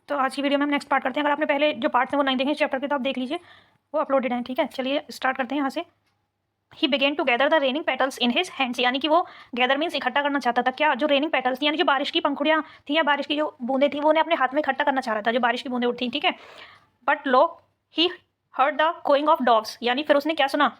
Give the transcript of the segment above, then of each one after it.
तो आज की वीडियो में हम नेक्स्ट पार्ट करते हैं। अगर आपने पहले जो पार्ट्स हैं वो नहीं देखे इस चैप्टर के तो आप देख लीजिए, वो अपलोडेड हैं। ठीक है, चलिए स्टार्ट करते हैं यहाँ से। He began to gather the raining petals in his hands, यानी कि वो गैदर मीन्स इकट्ठा करना चाहता था। क्या? जो रेनिंग पेटल्स थी, यानी जो बारिश की पंखुड़ियाँ थी या बारिश की जो बूंदें थी, वो उन्हें अपने हाथ में इकट्ठा करना चाह रहा था, जो बारिश की बूंदें उठती। ठीक है, but lo he heard the cooing of dogs, यानी फिर उसने क्या सुना?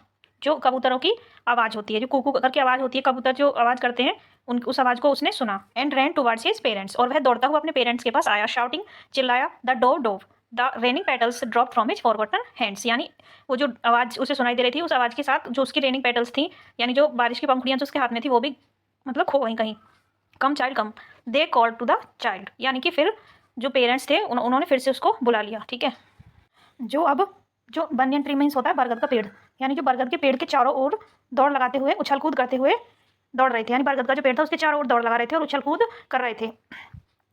जो कबूतरों की आवाज़ होती है, जो कुकू करके आवाज़ होती है, कबूतर जो आवाज़ करते हैं, उन उस आवाज़ को उसने सुना। And ran towards his parents, और वह दौड़ता हुआ अपने पेरेंट्स के पास आया। शाउटिंग, चिल्लाया, the dove dove, the raining petals drop from his forgotten hands, यानी वो जो आवाज़ उसे सुनाई दे रही थी, उस आवाज़ के साथ जो उसकी रेनिंग पेटल्स थी, यानी जो बारिश की पंखुड़ियाँ जो उसके हाथ में थी, वो भी मतलब खो गई कहीं। Come child come, they call to the child, यानी कि फिर जो पेरेंट्स थे उन्होंने फिर से उसको बुला लिया। ठीक है, जो बनियन ट्री मीन्स होता है बरगद का पेड़, यानी जो बरगद के पेड़ के चारों ओर दौड़ लगाते हुए, उछल कूद करते हुए दौड़ रहे थे, यानी बरगद का जो पेड़ था उसके चारों ओर दौड़ लगा रहे थे और उछल कूद कर रहे थे।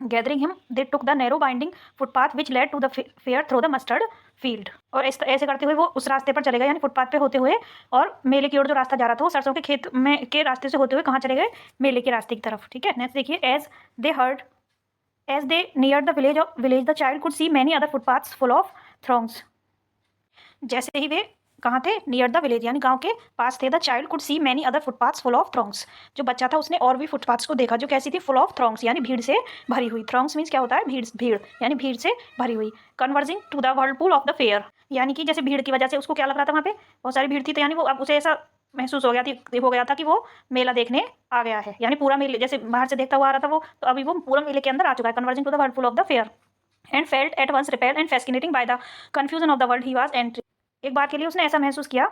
Gathering him they took the narrow binding footpath which led to the fair through the mustard field, और ऐसे करते हुए वो उस रास्ते पर चले गए, यानी फुटपाथ पे होते हुए, और मेले की ओर जो रास्ता जा रहा था वो सरसों के खेत में के रास्ते से होते हुए कहाँ चले गए? मेले के रास्ते की तरफ। ठीक है, नेक्स्ट देखिए। As they near the village the child could see many other footpaths full of throngs, जैसे ही वे कहाँ थे? नियर द विलेज, यानी गांव के पास थे। The child could see many other footpaths full of throngs, जो बच्चा था उसने और भी फुटपाथ्स को देखा, जो कैसी थी? फुल ऑफ थ्रोंग्स, यानी भीड़ से भरी हुई। थ्रोंग्स मीन्स क्या होता है? भीड़, भीड़ यानी भीड़ से भरी हुई। Converging to the whirlpool of the fair, यानी कि जैसे भीड़ की वजह से उसको क्या लग रहा था? वहाँ पे बहुत सारी भीड़ थी, तो यानी वो अब उसे ऐसा महसूस हो गया था कि वो मेला देखने आ गया है, यानी पूरा मेले जैसे बाहर से देखता हुआ आ रहा था वो, तो अभी वो पूरा मेले के अंदर आ चुका है। Converging to the whirlpool of the fair and felt at once repelled and fascinating by the confusion of the world he was entry, एक बार के लिए उसने ऐसा महसूस किया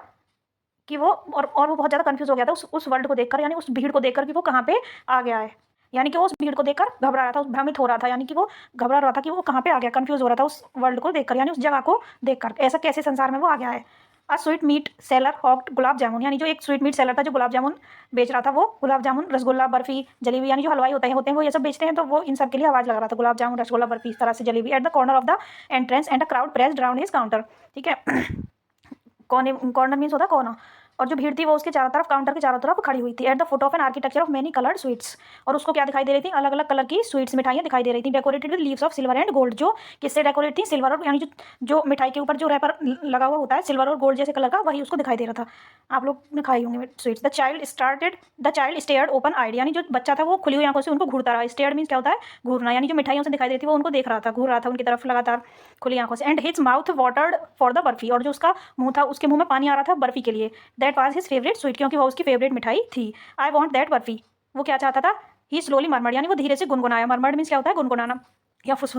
कि वो और वो बहुत ज़्यादा कंफ्यूज हो गया था उस वर्ल्ड को देखकर, यानी उस भीड़ को देखकर कि वो कहाँ पे आ गया है, यानी कि वो उस भीड़ को देखकर घबरा रहा था, भ्रमित हो रहा था, यानी कि वो घबरा रहा था कि वो कहाँ पे आ गया, कंफ्यूज हो रहा था उस वर्ल्ड को देखकर, यानी उस जगह को देखकर, ऐसा कैसे संसार में वो आ गया है। A sweet meet seller हॉक्ड gulab jamun, यानी जो एक स्वीट मीट सेलर था जो गुलाब जामुन बेच रहा था, वो गुलाब जामुन, रसगुल्ला, बर्फी, जलेबी, यानी जो हलवाई होते हैं वो ये सब बेचते हैं, तो वो इन सब के लिए आवाज़ लगा रहा था, गुलाब जामुन, रसगुल्ला, बर्फी, इस तरह से jalebi. At the corner of the entrance and a crowd pressed round his counter. ठीक है, कॉर्नर मीन्स होता है कोना, और जो भीड़ थी वो उसके चारों तरफ, काउंटर के चारों तरफ खड़ी हुई थी। At the foot of an architecture of many coloured sweets, और उसको क्या दिखाई दे रही थी? अलग अलग कलर की स्वीट्स, मिठाइयाँ दिखाई दे रही थी। Decorated with leaves of silver and gold, जो किससे डेकोरेट थी? सिल्वर और, यानी जो मिठाई के ऊपर जो रैपर लगा हुआ होता है सिल्वर और गोल्ड जैसे कलर का, वही उसको दिखाई दे रहा था। आप लोग ने खाई होंगे sweets. The child stared open eyed, यानी जो बच्चा था वो खुली हुई आंखों से उनको घूरता रहा। स्टेयर्ड मीन्स क्या होता है? घूरना, यानी जो मिठाइयों से दिखाई देती थी वो उनको देख रहा था, घूर रहा था उनकी तरफ लगातार खुली आंखों से। And his mouth watered for the barfi, और जो उसका मुंह था उसके मुंह में पानी आ रहा था बर्फी के लिए। That was his favourite sweet, क्योंकि वो उसकी फेवरेट मिठाई थी। आई वॉन्ट दैट बर्फी, वो क्या चाहता था? ही स्लोली मरमर्ड, यानी वो धीरे से गुनगुनाया। मरमर्ड मीन्स क्या होता है? गुनगुनाना या फुस